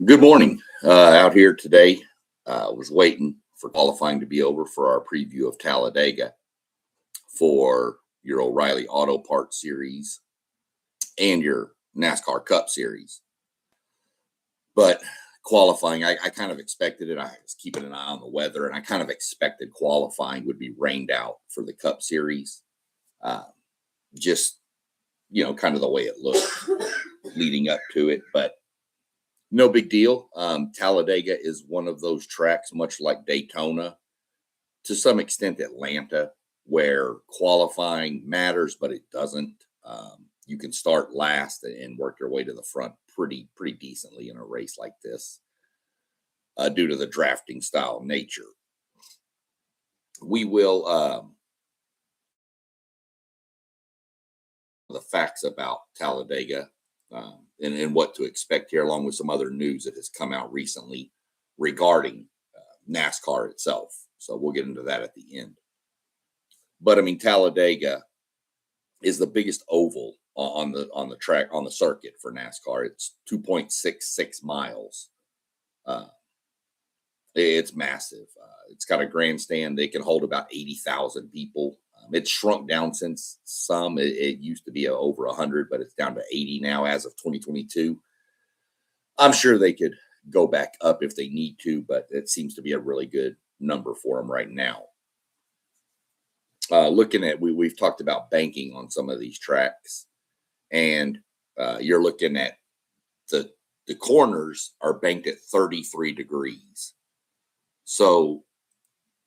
Good morning. Out here today, was waiting for qualifying to be over for our preview of Talladega for your O'Reilly Auto Parts Series and your NASCAR Cup Series. But qualifying, I kind of expected it. I was keeping an eye on the weather, and I kind of expected qualifying would be rained out for the Cup Series. Uh, just, kind of the way it looked leading up to it. But no big deal. Talladega is one of those tracks, much like Daytona, to some extent Atlanta, where qualifying matters, but it doesn't. You can start last and work your way to the front pretty decently in a race like this, due to the drafting style nature. We will the facts about Talladega. And what to expect here, along with some other news that has come out recently regarding NASCAR itself. So we'll get into that at the end. But I mean, Talladega is the biggest oval on the track, on the circuit for NASCAR. It's 2.66 miles. It's massive. It's got a grandstand. They can hold about 80,000 people. It's shrunk down since some. It used to be over 100, but it's down to 80 now as of 2022. I'm sure they could go back up if they need to, but it seems to be a really good number for them right now. Looking at, we've talked about banking on some of these tracks, and you're looking at the corners are banked at 33 degrees. So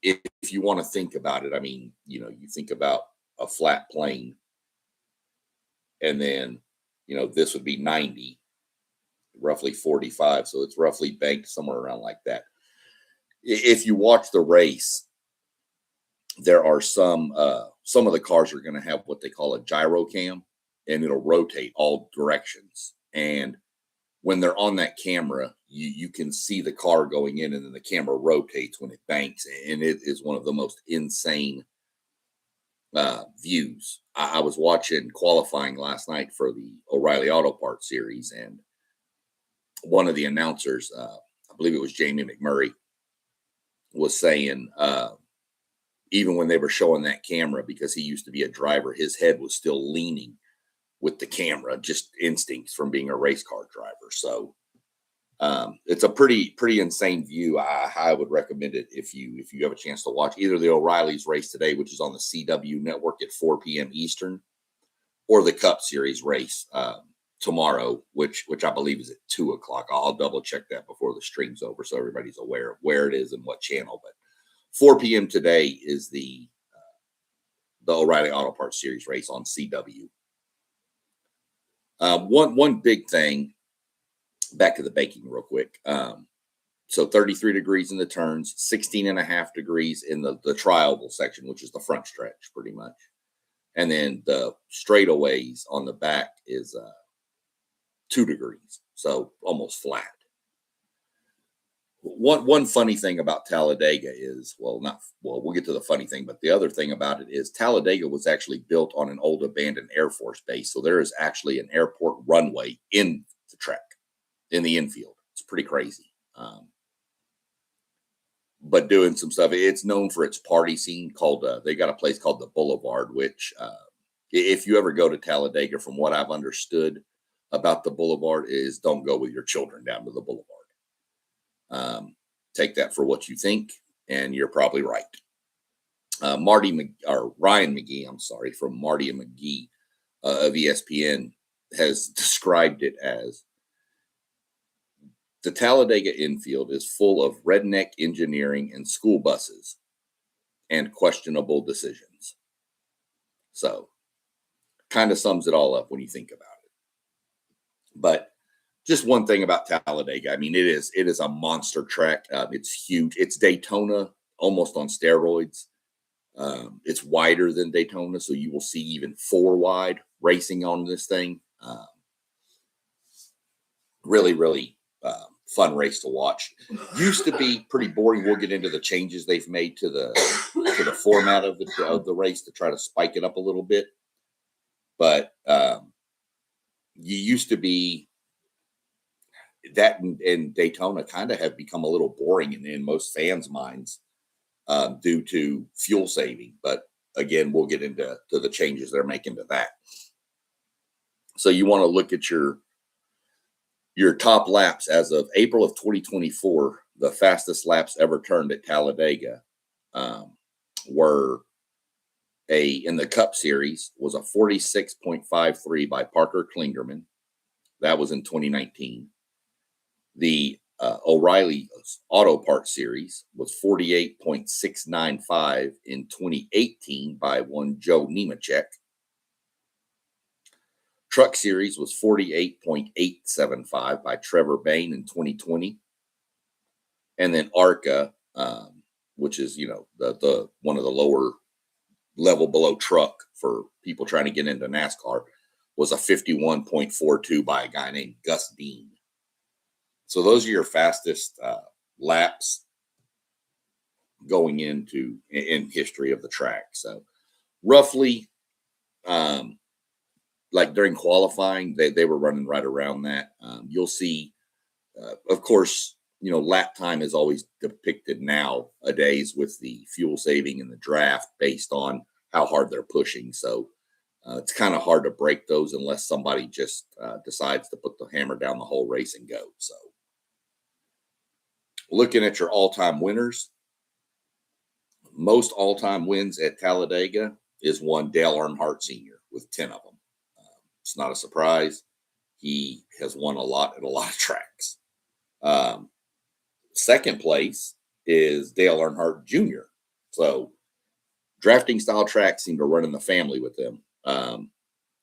if you want to think about it, I mean, you think about a flat plane, and then, this would be 90, roughly 45. So it's roughly banked somewhere around like that. If you watch the race, there are some of the cars are going to have what they call a gyro cam, and it'll rotate all directions. And when they're on that camera, you can see the car going in, and then the camera rotates when it banks. And it is one of the most insane views. I was watching qualifying last night for the O'Reilly Auto Parts Series, and one of the announcers, I believe it was Jamie McMurray, was saying, even when they were showing that camera, because he used to be a driver, his head was still leaning with the camera, just instincts from being a race car driver. So it's a pretty insane view. I would recommend it if you have a chance to watch either the O'Reilly's race today, which is on the CW network at 4 p.m. Eastern, or the Cup Series race tomorrow, which I believe is at 2 o'clock. I'll double check that before the stream's over, so everybody's aware of where it is and what channel. But 4 p.m. today is the O'Reilly Auto Parts Series race on CW. One big thing, back to the baking real quick. So 33 degrees in the turns, 16.5 degrees in the trioval section, which is the front stretch pretty much. And then the straightaways on the back is 2 degrees. So almost flat. One funny thing about Talladega is, we'll get to the funny thing, but the other thing about it is Talladega was actually built on an old abandoned Air Force base. So there is actually an airport runway in the track, in the infield. It's pretty crazy. But doing some stuff, it's known for its party scene called, they got a place called the Boulevard, which if you ever go to Talladega, from what I've understood about the Boulevard, is don't go with your children down to the Boulevard. Take that for what you think, and you're probably right. Ryan McGee, I'm sorry, from Marty and McGee of ESPN, has described it as the Talladega infield is full of redneck engineering and school buses and questionable decisions. So kind of sums it all up when you think about it. But just one thing about Talladega, I mean, it is a monster track. It's huge. It's Daytona almost on steroids. It's wider than Daytona, so you will see even 4 wide racing on this thing. Really fun race to watch. Used to be pretty boring. We'll get into the changes they've made to the format of the race to try to spike it up a little bit. But you used to be that and Daytona kind of have become a little boring in most fans' minds due to fuel saving. But again, we'll get into the changes they're making to that. So you want to look at your top laps as of April of 2024. The fastest laps ever turned at Talladega were in the Cup Series was a 46.53 by Parker Klingerman. That was in 2019. The O'Reilly Auto Parts Series was 48.695 in 2018 by one Joe Nemechek. Truck Series was 48.875 by Trevor Bayne in 2020. And then ARCA, which is, the one of the lower level below truck for people trying to get into NASCAR, was a 51.42 by a guy named Gus Dean. So those are your fastest laps going in history of the track. So roughly, like during qualifying, they were running right around that. You'll see, of course, lap time is always depicted nowadays with the fuel saving in the draft based on how hard they're pushing. So it's kind of hard to break those unless somebody just decides to put the hammer down the whole race and go. So looking at your all-time winners, most all-time wins at Talladega is one Dale Earnhardt Sr. with 10 of them. It's not a surprise. He has won a lot at a lot of tracks. Second place is Dale Earnhardt Jr. So drafting style tracks seem to run in the family with them.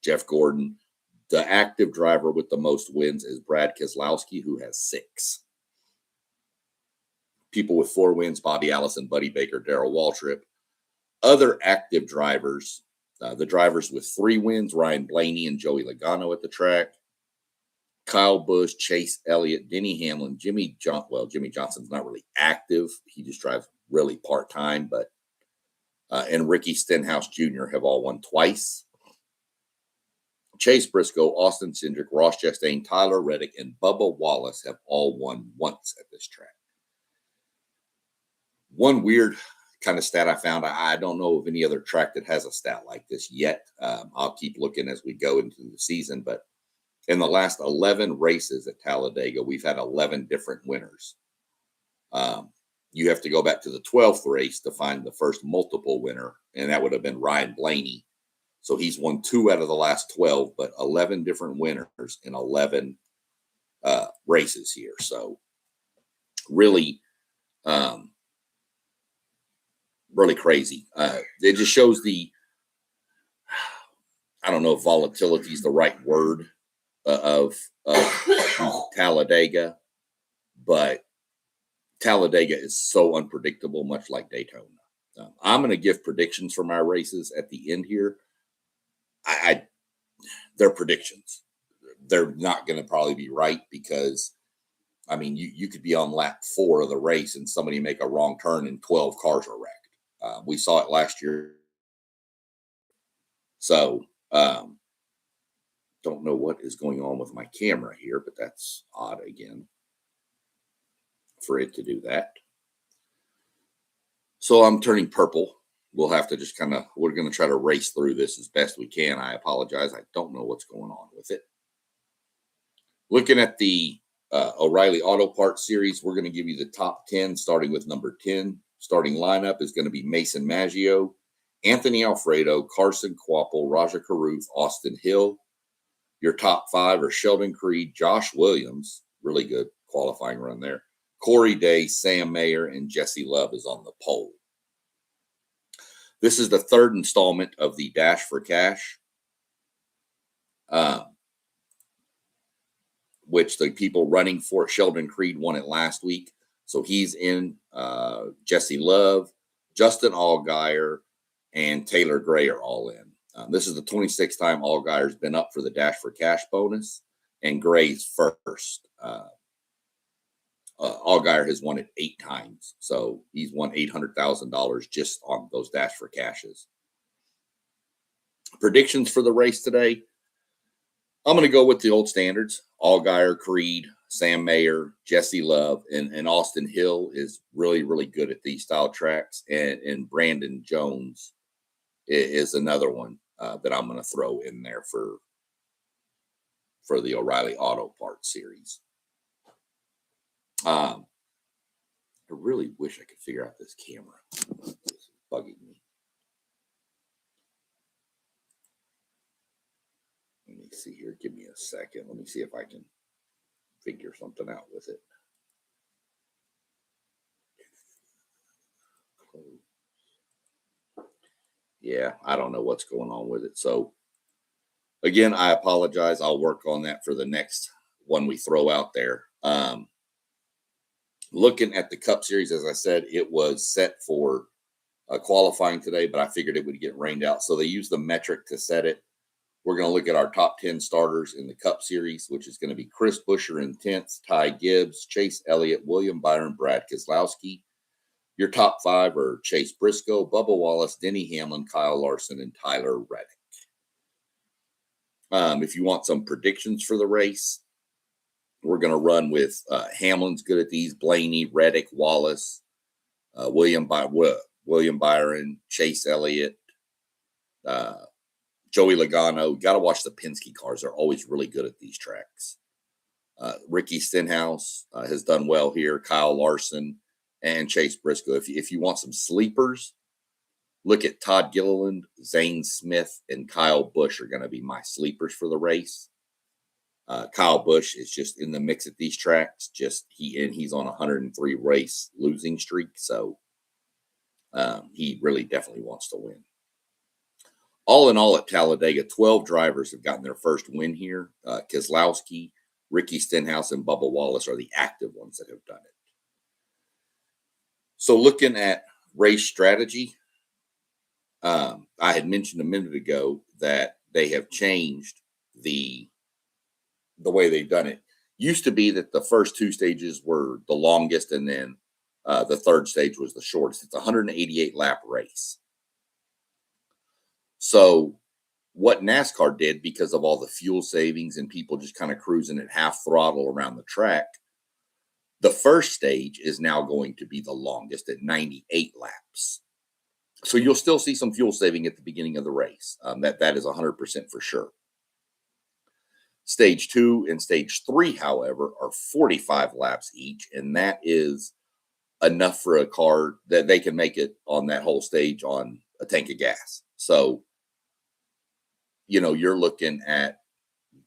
Jeff Gordon, the active driver with the most wins is Brad Keselowski, who has 6. People with 4 wins, Bobby Allison, Buddy Baker, Darrell Waltrip. Other active drivers, the drivers with 3 wins, Ryan Blaney and Joey Logano at the track. Kyle Busch, Chase Elliott, Denny Hamlin, Jimmy Johnson's not really active. He just drives really part-time, but and Ricky Stenhouse Jr. have all won twice. Chase Briscoe, Austin Cindric, Ross Chastain, Tyler Reddick, and Bubba Wallace have all won once at this track. One weird kind of stat I found, I don't know of any other track that has a stat like this yet. I'll keep looking as we go into the season, but in the last 11 races at Talladega, we've had 11 different winners. You have to go back to the 12th race to find the first multiple winner, and that would have been Ryan Blaney. So he's won 2 out of the last 12, but 11 different winners in 11 races here. So really, really crazy. It just shows I don't know if volatility is the right word of Talladega, but Talladega is so unpredictable, much like Daytona. I'm going to give predictions for my races at the end here. They're predictions. They're not going to probably be right because, I mean, you could be on lap 4 of the race and somebody make a wrong turn and 12 cars are wrecked. We saw it last year. So, don't know what is going on with my camera here, but that's odd again for it to do that. So I'm turning purple. We'll have to just we're going to try to race through this as best we can. I apologize. I don't know what's going on with it. Looking at the O'Reilly Auto Parts Series, we're going to give you the top 10, starting with number 10. Starting lineup is going to be Mason Maggio, Anthony Alfredo, Carson Kvapil, Raja Caruth, Austin Hill. Your top 5 are Sheldon Creed, Josh Williams, really good qualifying run there, Corey Day, Sam Mayer, and Jesse Love is on the pole. This is the 3rd installment of the Dash for Cash, which the people running for Sheldon Creed won it last week. So he's in. Jesse Love, Justin Allgaier, and Taylor Gray are all in. This is the 26th time Allgaier's been up for the Dash for Cash bonus, and Gray's first. Allgaier has won it 8 times, so he's won $800,000 just on those Dash for Cashes. Predictions for the race today. I'm going to go with the old standards. Allgaier, Creed, Sam Mayer, Jesse Love, and Austin Hill is really, really good at these style tracks. And Brandon Jones is another one that I'm going to throw in there for the O'Reilly Auto Parts series. I really wish I could figure out this camera. It's bugging me. Let me see here. Give me a second. Let me see if I can figure something out with it. Yeah, I don't know what's going on with it. So again, I apologize. I'll work on that for the next one we throw out there. Looking at the Cup Series, as I said, it was set for qualifying today, but I figured it would get rained out. So they used the metric to set it. We're going to look at our top 10 starters in the Cup Series, which is going to be Chris Buescher in 10th, Ty Gibbs, Chase Elliott, William Byron, Brad Keselowski. Your top 5 are Chase Briscoe, Bubba Wallace, Denny Hamlin, Kyle Larson, and Tyler Reddick. If you want some predictions for the race, we're going to run with Hamlin's good at these, Blaney, Reddick, Wallace, William Byron, Chase Elliott, Joey Logano. You got to watch the Penske cars. They're always really good at these tracks. Ricky Stenhouse has done well here, Kyle Larson, and Chase Briscoe. If you want some sleepers, look at Todd Gilliland, Zane Smith, and Kyle Busch are going to be my sleepers for the race. Kyle Busch is just in the mix at these tracks. He's on a 103 race losing streak, so he really definitely wants to win. All in all, at Talladega, 12 drivers have gotten their first win here. Keselowski, Ricky Stenhouse, and Bubba Wallace are the active ones that have done it. So looking at race strategy, I had mentioned a minute ago that they have changed the way they've done it. Used to be that the first 2 stages were the longest, and then the third stage was the shortest. It's a 188 lap race. So what NASCAR did, because of all the fuel savings and people just kind of cruising at half throttle around the track, the first stage is now going to be the longest at 98 laps. So you'll still see some fuel saving at the beginning of the race. That is 100% for sure. Stage 2 and stage 3, however, are 45 laps each, and that is enough for a car that they can make it on that whole stage on a tank of gas. So, you're looking at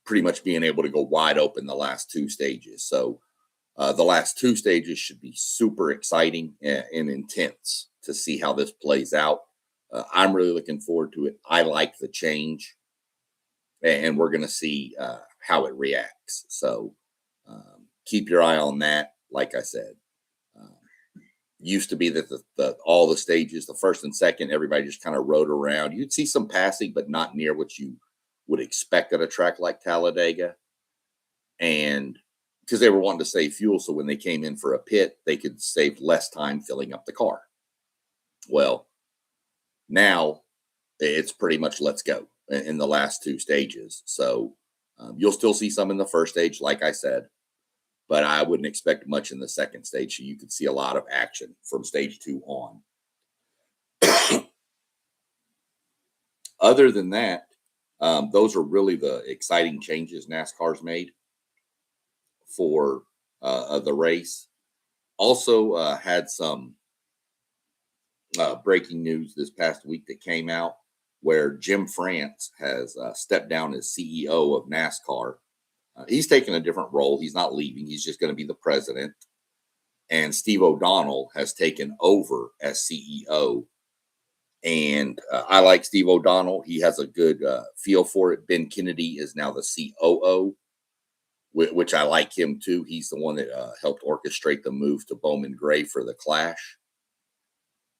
pretty much being able to go wide open the last 2 stages. So the last 2 stages should be super exciting and intense to see how this plays out. I'm really looking forward to it. I like the change, and we're going to see how it reacts. So keep your eye on that. Like I said, used to be that all the stages, the first and second, everybody just kind of rode around. You'd see some passing, but not near what you would expect at a track like Talladega. And because they were wanting to save fuel, so when they came in for a pit, they could save less time filling up the car. Well, now it's pretty much let's go in the last 2 stages. So you'll still see some in the first stage, like I said, but I wouldn't expect much in the second stage. So you could see a lot of action from stage 2 on. Other than that, those are really the exciting changes NASCAR's made for the race. Also had some breaking news this past week that came out where Jim France has stepped down as CEO of NASCAR. He's taken a different role. He's not leaving. He's just going to be the president. And Steve O'Donnell has taken over as CEO. And I like Steve O'Donnell. He has a good feel for it. Ben Kennedy is now the COO, which I like him too. He's the one that helped orchestrate the move to Bowman Gray for the Clash.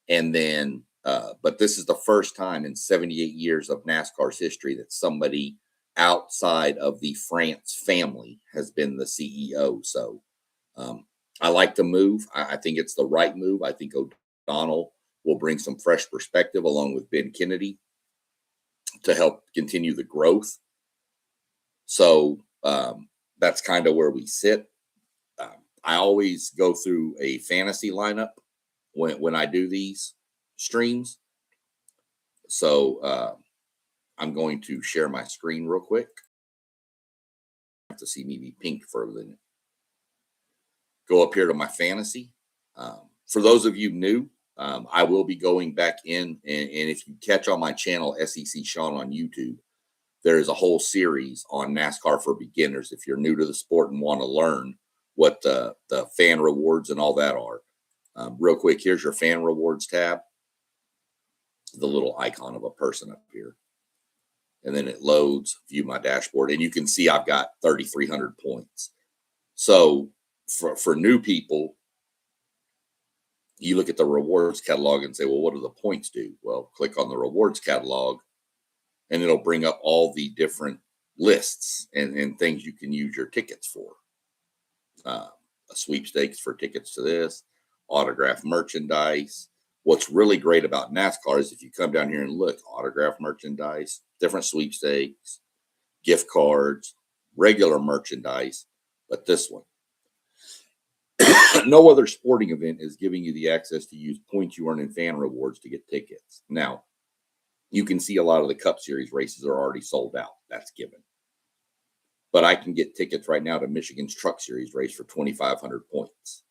And then, but this is the first time in 78 years of NASCAR's history that somebody outside of the France family has been the CEO. So I like the move. I think it's the right move. I think O'Donnell will bring some fresh perspective along with Ben Kennedy to help continue the growth. So that's kind of where we sit. I always go through a fantasy lineup when I do these streams. So I'm going to share my screen real quick. You have to see me be pink for a minute. Go up here to my fantasy. For those of you new, I will be going back in, and if you catch on my channel, SEC Sean on YouTube, there is a whole series on NASCAR for beginners. If you're new to the sport and want to learn what the fan rewards and all that are. Real quick, here's your fan rewards tab. The little icon of a person up here. And then it loads, view my dashboard, and you can see I've got 3,300 points. So for new people, you look at the rewards catalog and say, well, what do the points do? Well, click on the rewards catalog, and it'll bring up all the different lists and things you can use your tickets for. A sweepstakes for tickets to this, autograph merchandise. What's really great about NASCAR is if you come down here and look, autograph merchandise, different sweepstakes, gift cards, regular merchandise, but this one. No other sporting event is giving you the access to use points you earn in fan rewards to get tickets. Now, you can see a lot of the Cup Series races are already sold out. That's given. But I can get tickets right now to Michigan's Truck Series race for 2,500 points.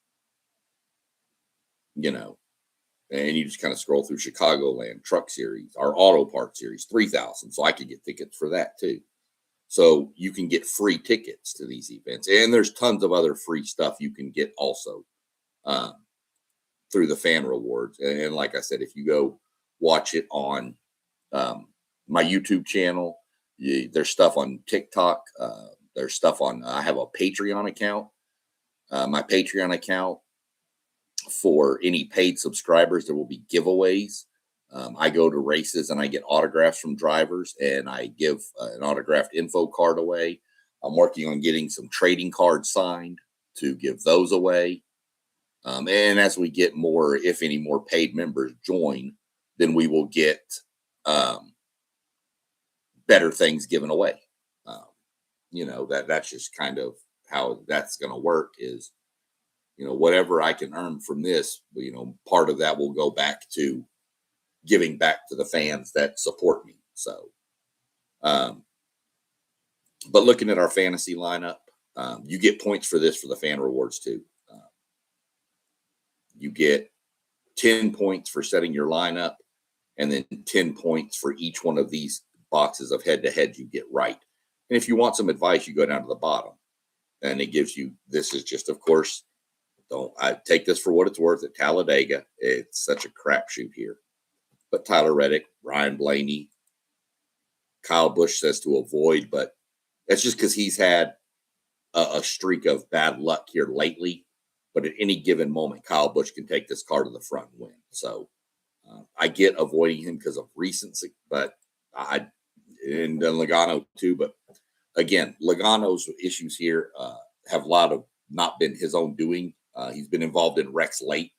You know, and you just kind of scroll through Chicagoland Truck Series, our Auto Parts Series, 3,000. So I could get tickets for that too. So you can get free tickets to these events. And there's tons of other free stuff you can get also through the fan rewards. And like I said, if you go watch it on my YouTube channel, there's stuff on TikTok. There's stuff on, I have a Patreon account. My Patreon account, for any paid subscribers, there will be giveaways. I go to races and I get autographs from drivers, and I give an autographed info card away. I'm working on getting some trading cards signed to give those away. And as we get more, if any more paid members join, then we will get better things given away. You know, that's just kind of how that's going to work is, you know, whatever I can earn from this, you know, part of that will go back to giving back to the fans that support me. So, but looking at our fantasy lineup, you get points for this for the fan rewards too. You get 10 points for setting your lineup, and then 10 points for each one of these boxes of head-to-head you get right. And if you want some advice, you go down to the bottom, and it gives you, this is just, of course, I take this for what it's worth at Talladega. It's such a crapshoot here. But Tyler Reddick, Ryan Blaney, Kyle Busch says to avoid, but that's just because he's had a streak of bad luck here lately. But at any given moment, Kyle Busch can take this car to the front and win. So I get avoiding him because of recency, but and then Logano too. But again, Logano's issues here have a lot of not been his own doing. He's been involved in wrecks late.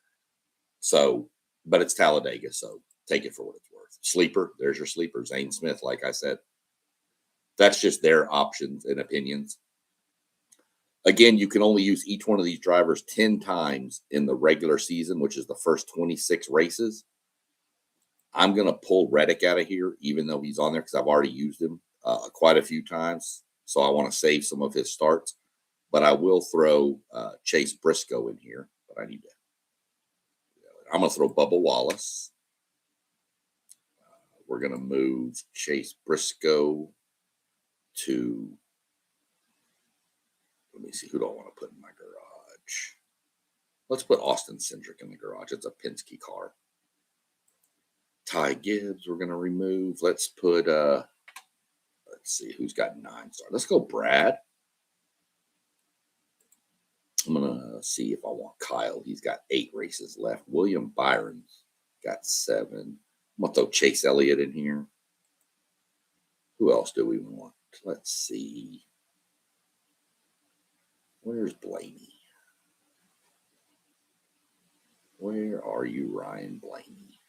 So, but it's Talladega, so take it for what it's worth. Sleeper, there's your sleeper, Zane Smith, like I said. That's just their options and opinions. Again, you can only use each one of these drivers 10 times in the regular season, which is the first 26 races. I'm going to pull Reddick out of here, even though he's on there, because I've already used him quite a few times. So I want to save some of his starts. But I will throw Chase Briscoe in here. But I need to. I'm going to throw Bubba Wallace. We're going to move Chase Briscoe to. Let me see. Who do I want to put in my garage? Let's put Austin Cindric in the garage. It's a Penske car. Ty Gibbs, we're going to remove. Let's put. Let's see who's got 9 stars. Let's go Brad. I'm going to see if I want Kyle. He's got 8 races left. William Byron's got 7. I'm going to throw Chase Elliott in here. Who else do we want? Let's see. Where's Blaney? Where are you, Ryan Blaney?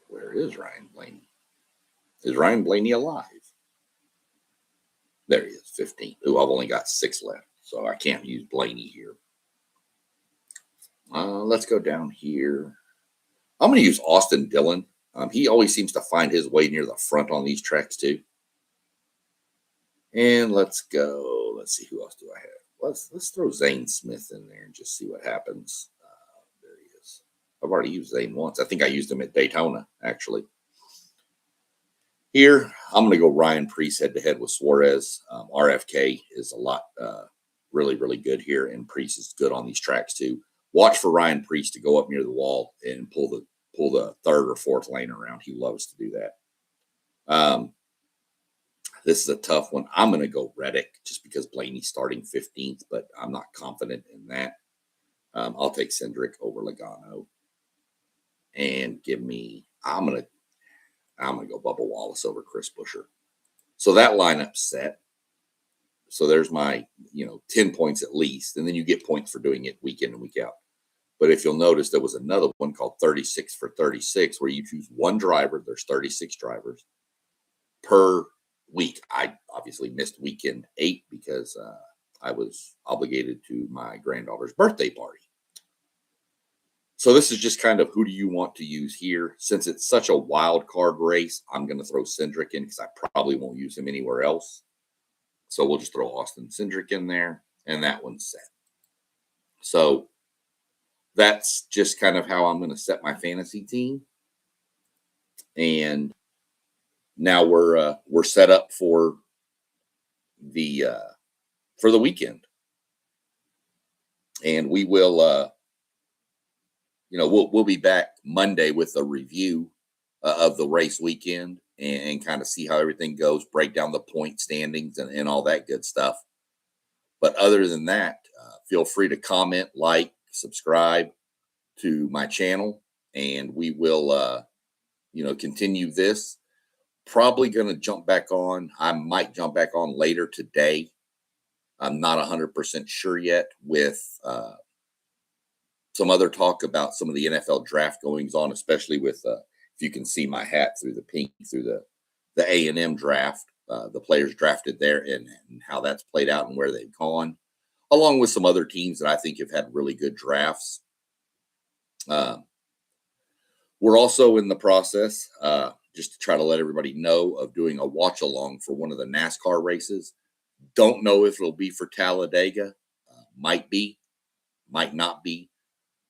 Where is Ryan Blaney? Is Ryan Blaney alive? There he is. 15th. Ooh, I've only got 6 left, so I can't use Blaney here. Let's go down here. I'm going to use Austin Dillon. He always seems to find his way near the front on these tracks too. And let's go. Let's see, who else do I have? Let's throw Zane Smith in there and just see what happens. There he is. I've already used Zane once. I think I used him at Daytona, actually. Here, I'm going to go Ryan Preece head-to-head with Suarez. RFK is a lot, really, really good here, and Preece is good on these tracks too. Watch for Ryan Preece to go up near the wall and pull the third or fourth lane around. He loves to do that. This is a tough one. I'm going to go Reddick just because Blaney's starting 15th, but I'm not confident in that. I'll take Cindric over Logano, and I'm going to go Bubba Wallace over Chris Buescher. So that lineup's set. So there's my 10 points at least, and then you get points for doing it week in and week out. But if you'll notice, there was another one called 36 for 36, where you choose one driver. There's 36 drivers per week. I obviously missed weekend 8 because I was obligated to my granddaughter's birthday party. So this is just kind of who do you want to use here. Since it's such a wild card race, I'm going to throw Cindric in because I probably won't use him anywhere else. So we'll just throw Austin Cindric in there, and that one's set. So that's just kind of how I'm going to set my fantasy team. And now we're set up for the weekend, and we will we'll be back Monday with a review of the race weekend and kind of see how everything goes, break down the point standings and all that good stuff. But other than that, feel free to comment, like, subscribe to my channel, and we will continue this. Probably going to jump back on. I might jump back on later today. I'm not 100% sure yet with some other talk about some of the NFL draft goings on, especially with, if you can see my hat through the pink, through the A&M draft, the players drafted there and how that's played out and where they've gone, along with some other teams that I think have had really good drafts. We're also in the process, just to try to let everybody know, of doing a watch along for one of the NASCAR races. Don't know if it'll be for Talladega. Might be, might not be.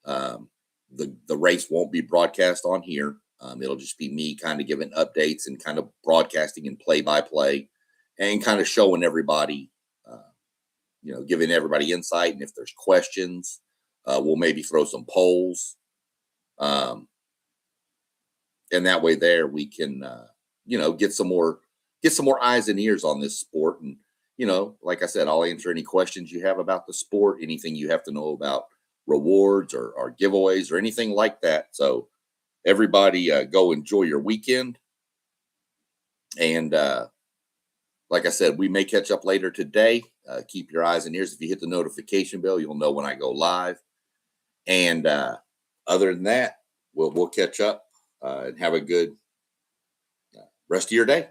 The race won't be broadcast on here. It'll just be me kind of giving updates and kind of broadcasting and play-by-play and kind of showing everybody, giving everybody insight. And if there's questions, we'll maybe throw some polls. And that way there we can, get some more eyes and ears on this sport. And, like I said, I'll answer any questions you have about the sport, anything you have to know about rewards or giveaways or anything like that. So everybody go enjoy your weekend. And like I said, we may catch up later today. Keep your eyes and ears. If you hit the notification bell, you'll know when I go live. And other than that, we'll catch up and have a good rest of your day.